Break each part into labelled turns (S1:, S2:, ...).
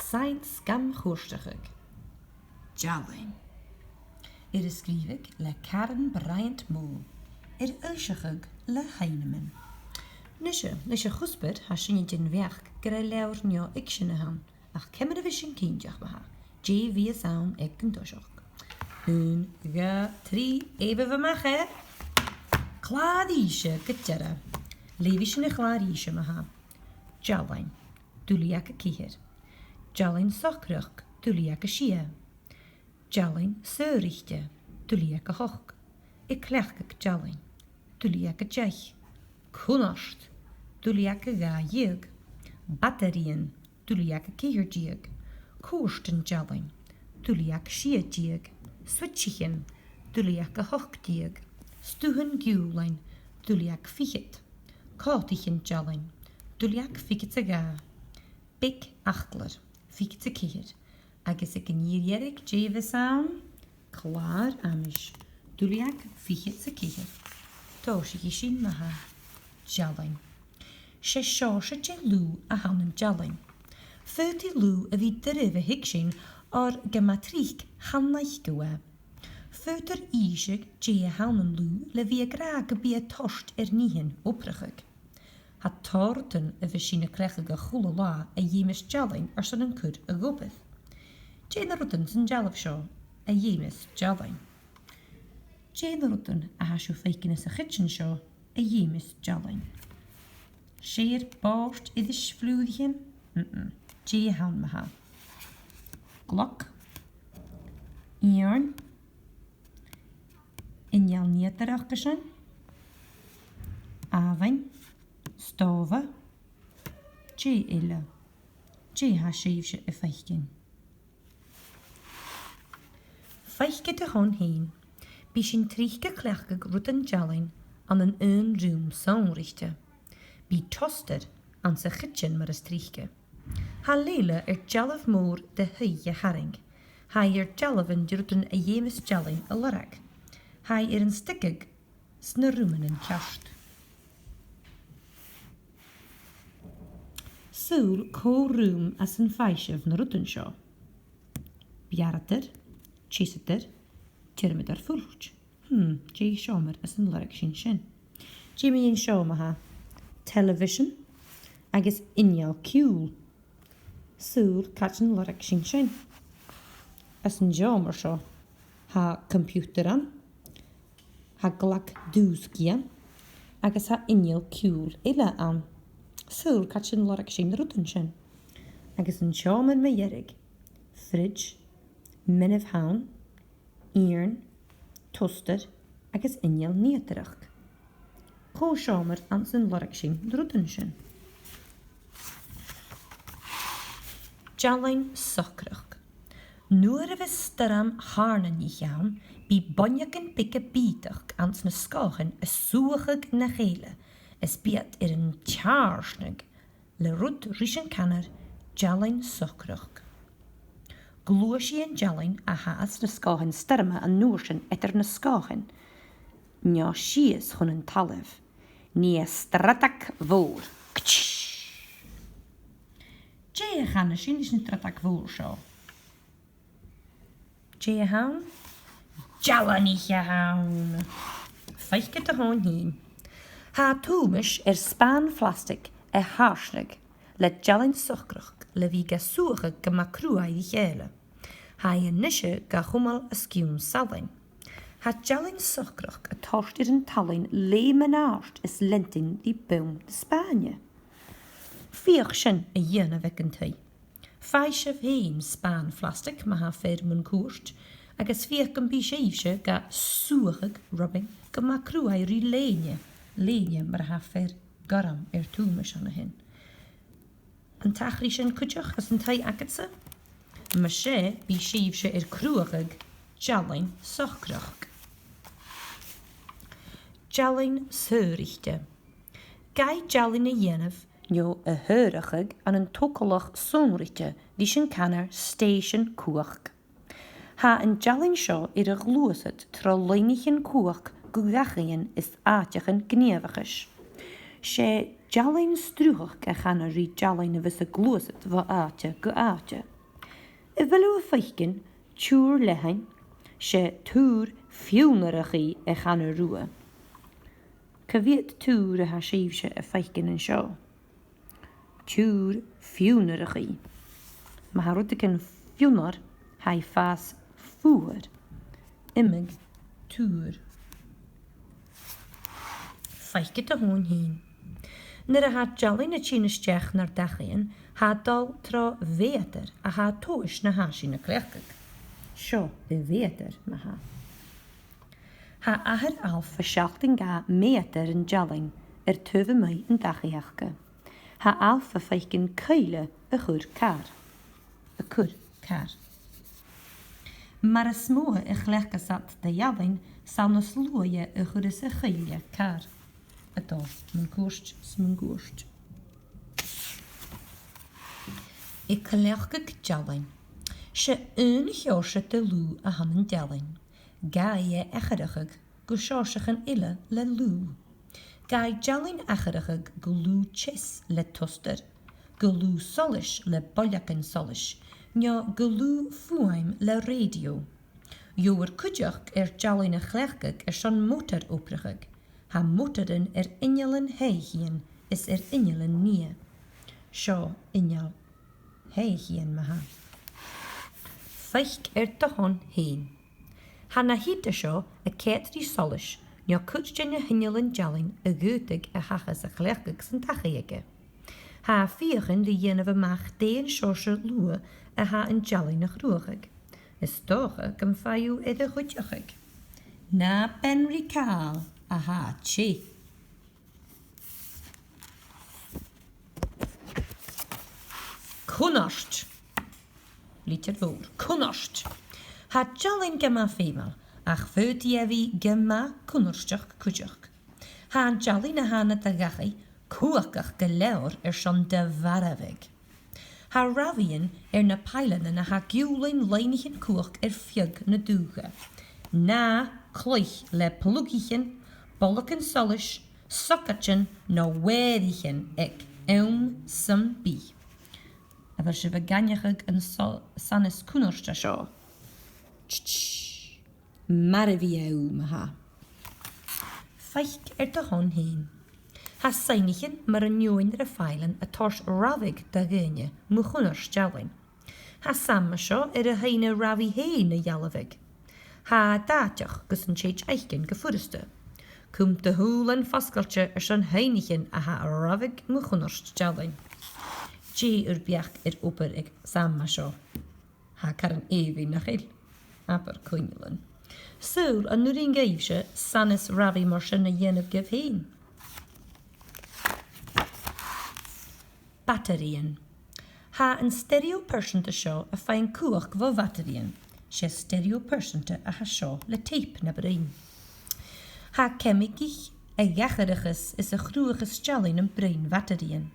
S1: saint scam chwrstachig.
S2: Dealain.
S1: Ysgrifig le Karen Bryant Moore. Ylsiachig le Heinemann. Nisha chwsbyd ha sy'n ydyn fiach gyda lewr neo-fhicsean han, ach cemyd y fysyn cyndiach ma ha, fi a sawn ag yn dosiach. 1, 2, 3, efo fy mache. Clad eisiau gyda'r leifis yn y clad eisiau ma ha. Dealain, dwli ac y cyhyr. Dealain socrach, dwli ac y sia. Dealain syrrichte, dwli ac y hoch. I clech ac dealain, dwli ac y jaich. Cwnost, dwli ac y gaig. Batterien, dwli ac y cyhyr diag. Cwrst yn dealain, dwli ac y sia diag. Switchichen, dwli ac y hoch diag. Stwhyn giwlain, dwli ac fichet. Cotichen dealain, dwli ac fichet y ga. Big achtler, fichet y cyhyr. Agus y gynirierig fy sawn, clar amish, dwli ac fichet y cyhyr. Tosig I sy'n maha, dealain. Se sios y lw a hawn yn dealain. Fyrti lw y fi dyrif y hicsin o'r gymatrich hannaich gywa. Fyrtir eisiau a hawn yn lw le fi y graag y bu y tost nihin oprachig. Ha torten y fi sy'n y crechig y chwlo la a iemis dealain ar sy'n yn cwrdd y gobydd. Na rwdyn sy'n jalaf sio a iemis dealain. Na rwdyn a hasio ffeicin ys y chytsin sio a iemis dealain. Seir bort iddys flwyddion? Hawn ma ha. Glock. Iorn. Injal nieterach gysyn. Afain. Stova. Illa. Ha sef y ffeicin. Feichge de hon heen, bi sy'n trichge clechgeg rwydyn dealain an yn rium sawnrichte. Bi toster an sy chytsin mar ys trichge. Ha leile dealaf môr de hei haring. Ha dealaf yn rwydyn a iemis dealain y lyrag. Ha yn stigig sna rwmen yn cast. Sŵl co rwm as yn ffeisif na rwydyn sio. Biarter. Chisater, tyrmyd ar ffwrch. Siomer as yn lyrag sy'n. Mi yn sioma ha. Television, agos unial cwl. Sŵl cat yn lyrag sy'n. As yn siomer sio. Ha computeran. Ha glag dwsgian. Agos ha unial cwl ila an. Sŵl cat yn lyrag sy'n rwdyn sy'n. Agos yn siomer me yerig. Fridge. Minif hawn, iern, toster, agos unial nieterach. Co siomer an sy'n lorag sy'n drwdyn sy'n. Dealain socrach. Nŵr y fystaram harnan I iawn, bi bonjag yn big y bydach ans na scochen y sŵchig na chele, ys biad yn tjarsnig, le rwd rysyn canner, dealain socrach. Glwys yn dealain a haas na scochen styrma a nŵrsyn eter na scochen. Nio sies hwn yn talef. Ni stradag fawr. A chan sy'n yn stradag fawr sio. A hawn? Dealain I hawn. Feich gyda hwn hyn. Ha tŵmys span plastig e harsnig le dealain socrach le fi gaswchig gyma crwau I chele. Ha nisje ga chwmal ysgiwn salain. Ha dealain socrach a tost yn talain le menast is lentin di bwm de Spanje. Fiach sy'n y yen a fec yn tei. Faisif heen span plastic ma ha fer mwyn cwrt, ag as fiach yn bi seifse ga sŵchig rubbing gyma crwau ry leine mar ha fer garam tŵmys an hyn. Yn tachri sy'n cwtioch as yn tei agatsa? Ma sé bi seifse crwachig dealain socrach. Dealain syrrichte. Gai dealain yenef nio y hyrachig an yn tokolach sonrichte di sy'n canner station cwach. Ha yn dealain sio y glwysyd tra leinich yn cwach gwgachien is aatiach yn gneefachis. Se dealain strwchach a channer ry dealain y fys y glwysyd fa aatje go aatje. I bhfuil a feichcin túr lehain sé túr fiúnarachaí a chana rua. Cavíad túr a ha síomse a feichcin an seo. Túr fiúnarachaí. Ma ha rudicin fiúnar ha fás fuair. Imig túr. Feichcin a hón hín. Nar a ha jalin a tínisteach nar dachaíon, ha dal tra véter a ha tóis na hásí na cléchcag. Seo I véter ma ha. Ha ahar alf a 16 meter an jalin tuve mei an dachaíachcha. Ha alf a feichcin céile a chur car. A chur car. Mar a smóa a chléchgasat de jalin sal na slóie a chur is a chéile car. Atá mun gúst smun gúst. I cléchgag jalin. Se cheorse de lú a hanan dealain. Gai echadachag go seorsachan ile le lú. Gai jalin echadachag go lú chis le toster. Go lú solis le bollachan solis. Nja go lú fuaim le radio. Joer kudjach jalin a chlechgag son motor oprachag. Ha motoren injelen heigien is injelen nie. Seo injel heigien maha. Feich de hon heen. Hanna hita seo a ketri solis, nja kutjin a hinjelen jalin a gutig a hachas a chlechgag san tachaige. Ha vieren de jeneve mag deen sorse lue a ha een jalin a groegig. Is dòcha gam faiu a gudjachig. Na ben rikaal. Aha, chi. Kunast. Liter voor. Kunast. Ha jalin gemma female. Ach feut jevi gemma kunastjach kujach. Ha jalin a hana tagachi. Kuakach geleur son de varavig. Ha ravien na peilen en ha giulin leinigin kuach fjug na duge. Na kloich le plugichen. Bolken solis, sokkatjen, no wedichen ek sam bi. Aber se beganjachig en sanis kunorsta seo. Marviau maha. Feich de hon heen. Ha seinichen mar een nieuwen feilen a tors ravig da gynje, mu kunors jalin. Ha samma seo a heine ravi heen a jalavig. Ha datjach gus een cheich eichen gefurste. Komt de hoel en vaskeltje son heinichen a ha ravig mu kunors jalin. G biach oper ik samma seo. Ha kar evi nachil. Aber kunjelen. Soul an nurin geifse sanis ravi marsen a jenev gev heen. Batterien. Ha een stereo persente seo a fein kuach vo batterien. Se stereo persente a ha seo le tape na brein. Ha kemikich a gacheriges is a groeges jalin een brein batterien.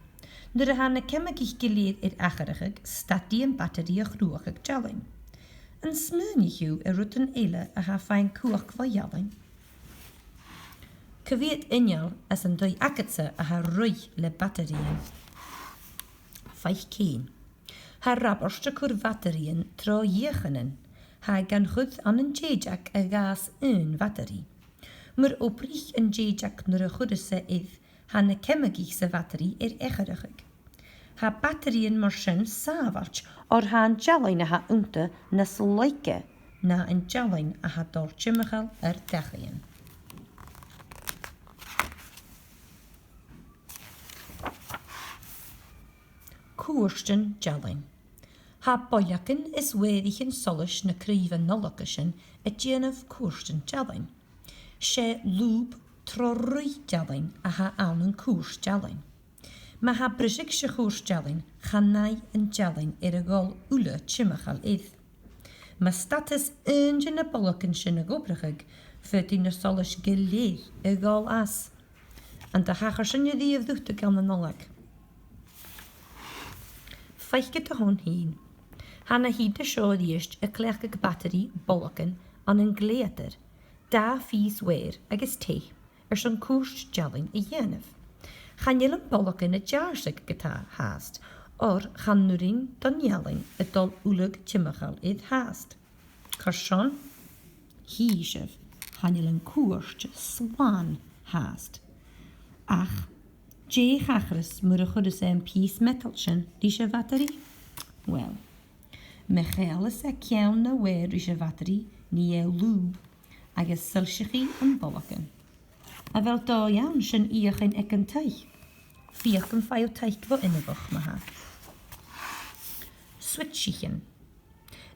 S1: Nur ha na kemikich geleerd acherigig stat die een batterie a groegig jalin. Een smunichu a rutten ele a ha fein kuach vo jalin. Kweet injal as een doi aketse a ha rui le batterien. Feich keen. Ha raborste kur batterien tro jechenen. Ha gan goed an een jejak a gas een batterie. Maar oprich een jejak nur a goedese ha na kemagich se batterie echerigig. Ha batterien marschen savach or ha een jalin a ha unte na sloike na een jalin a ha dortjimachal dachien. Koersten jalin. Ha bojaken is wedichen solis na kriven nolokischen et jenef koersten jalin. Se loob trorui jalin a ha aunen koers jalin. Ma ha brisikse koers jalin chanai en jalin gol ule chimachal Ma status engine na bojaken sin gobrigig fut na solis geleer gol as. En de hager sin je die dhut gan na nolok. Feichke te hon heen. Hanna hide seo dieist a clechig batterie bolken an een gleater. Da fies weer agus te son koers jalin jenef. Gaan jelen bolken a jarsig geta haast or channurin don Dealan y dol wlyg tymachal idd haast. Carsion, híisef, hanil yn cwrst swan haast. Ach, je chachris mwr y chwrys e'n pys metalsyn rys y fateri? Wel, Mechaelis e ciawn na wer rys y fateri ni leugh ag y sylsych yn bolacyn. A fel do iawn sy'n iach yn ec yn teich. Fiach yn ffai o teich fo unifach ma ha. Switchichen.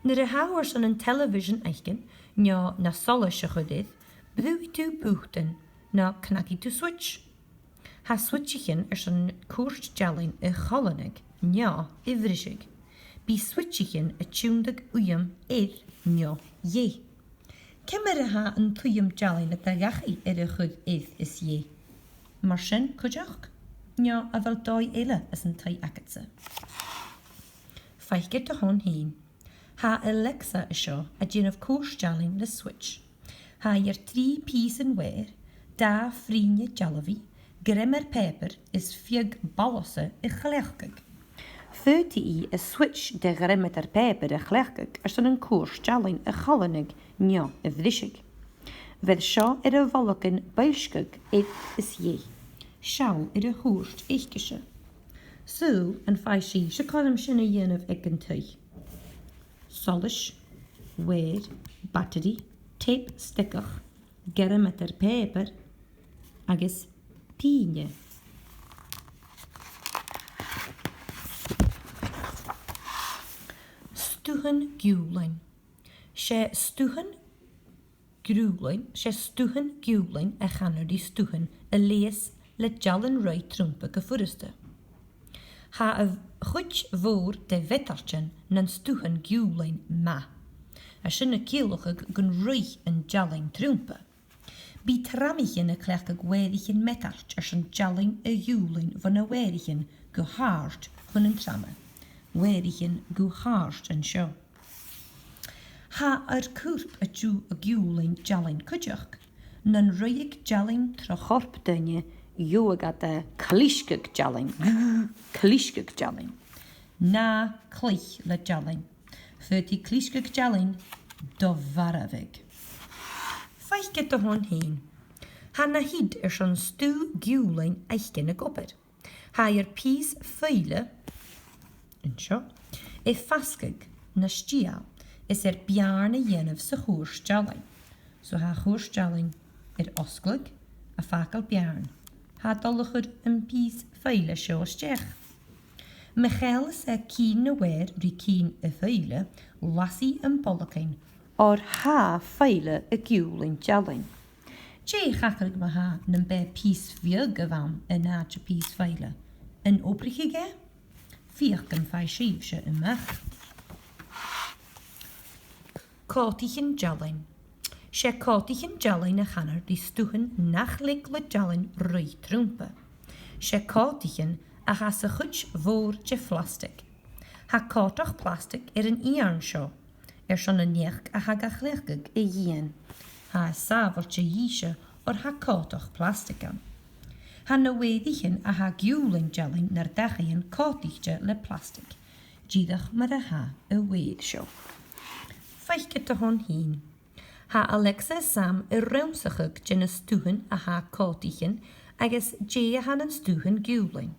S1: Nyr y hawr sy'n yn television eichen, nio na solys y chwydydd, bydw tu bwchten na cnagi tu switch. Ha switchichen sy'n cwrst jalyn y cholonig, nio i frysig. Bi switchichen y tiwndag uyam idd nio ie. Cymr ha yn twyam jalyn y dagachi y chwyd idd is ie. Mar sy'n cwjach, nio a fel doi eile ys yn tai agatsa. Faich gyda hon hyn. Ha Alexa isio a dyn of cwrs jalyn y switch. Ha i'r 3 pys yn wer, da ffrinja jalafi, grymer peper is fiag balosa y chlechgig. 30 y switch de grymer peper y chlechgig sy'n yn cwrs jalyn y cholonig nio y frysig. Fydd sio y volocyn bailsgig idd is ie. Siaw y hwrst eichgysio. So, yn ffai si colum sy'n y yen of ec yn twy. Solish, wer, battery, tape stickach, gerimeter paper, agis píne. Stuhan giúlain. Sé stuhan giúlain a chanar di stuhan a lees le jalan roi trumpa go furiste. Ha a chwch fôr de vetarchen nan stuhan giúlain ma. A sy'n y cilwchig gyn rwy yn jalyn trwmpa. Bi tramichen y clechig werichin metarch sy'n jalyn y giúlain van y werichin gwyhart hwn yn trama. Werichin gwyhart yn sio. Ha ar cwrp a jw y giúlain jalyn cwjach, nan rwyig jalyn trachorp dynnu ywag at y clisgig jalyn. Na clich le jalyn. Fyrti clisgig jalyn dofarafig. Faich gyda hwn hyn. Ha na hyd sy'n stw giúlain eichgen y gobr. Ha i'r pys ffeile, yn sio, e fasgig na stial is biarn y yenaf sy chwrs jalyn. So ha chwrs jalyn osglig a facal biarn. Ha dolwchyd yn pys ffeile sio stiach. Michaelis e cyn y wer rwy cyn y ffeile lasi yn bolocyn o'r ha ffeile y giúlain jalyn. Je chachrig ma ha nyn be pys fiag y fam yn ad y pys ffeile. Yn obrych i ge? Fiach yn ffai sif sy yn mach. Còtichin jalyn. Sé còtichin jalyn a chanar di stwchen nachlig le jalyn rwy trwmpa. Sé còtichin a has a chwch fôr je plastic. Ha còtoch plastic yn iarn sio. Sy'n yn niech a ha gachlechgig y yen. Ha safol je yisha o'r ha còtoch plastic am. Ha na wedichin a ha giúlain jalyn nar dachayin còtichje le plastic. Gidach mar a ha y wed sio. Faich gyda hon hyn. Ha Alexa Sam y rewnsachig gyn y stwhyn a ha còtichin agos je a han yn stwhyn giúlain.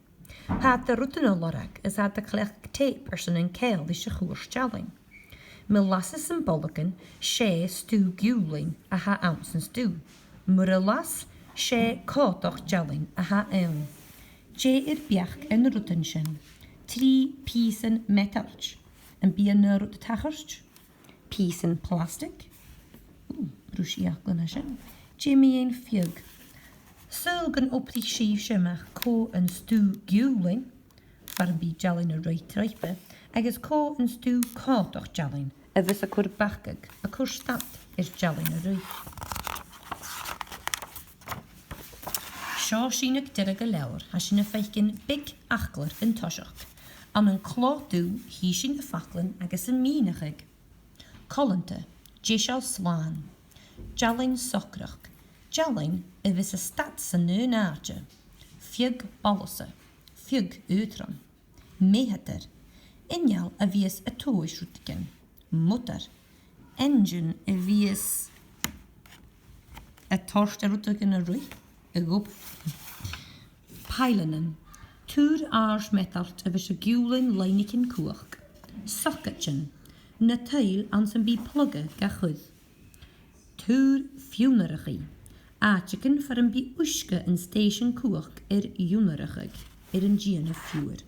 S1: Ha dyrwyd yn olorag as ha da clech tape sy'n yn cael ddys y chwrs jalyn. Melasys yn bologyn sé stw giúlain a ha awns yn stw. Mwrylas sé còtoch jalyn a ha ewn. Je biach yn rwtyn sy'n 3 pys yn metalch yn bi yn rwt tachorst. Pys yn plastic. Rwys i aglen a sy'n. Je mi ein fiag. Sylg yn opti sif siamach co yn stw giúlain, far yn bi jalyn y roi treipe, agos co yn stw còtoch jalyn, a fys a cwr bachgag, a cwr stat i'r jalyn y roi. Sio sy'n ag dyrag y lawr, a sy'n y ffeicyn big achglar yn tosioch, an yn clodw hi sy'n y ffaclyn agos yn mínachig. Colanta, jesal slan, jalyn socrach, jalyn y fys y stat sy'n yn arge, fiag balosa, fiag utram, Mehater. Injal a vies a tois rutigen. Mutter. Engine a vies a torste rutigen a rui. A gop. Peilanen. Tuur aars metart a vis a gulin leinikin koach. Socketjen. Na tail aan zijn bi plugge ga chud. Tuur funerigi. Aatjeken voor een bi uske een station koach junerigig. Een giene fuur.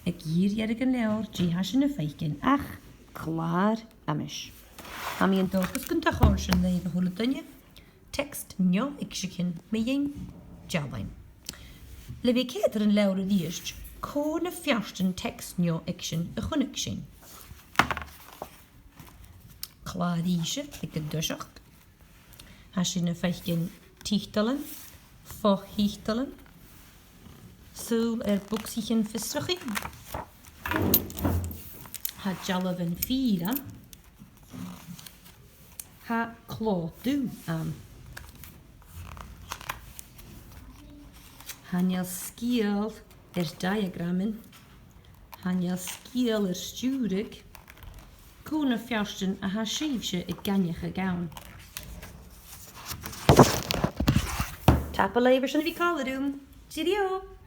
S1: Ik hier jergen leor, hasje feiken. Ach, klaar amish. Am je een dorpes kunt de horsen leven hulletanje. Tekst neo-fhicsean meien Dealan. Levi keter een leure diest. Kone fjarsten tekst neo-fhicsean a chunnikshin. Klarische, ik de dòcha. Hasje feiken dheidhinn, dòcha. Soul boeksichen visruchi. Ha jalaven vira. Ha klotu aan. Hanja skiel diagrammen. Hanja skiel sturig. Koene fjarsten a ha schiefse ganjige gaun. Tappelevers en wie kallen doen. Cheerio!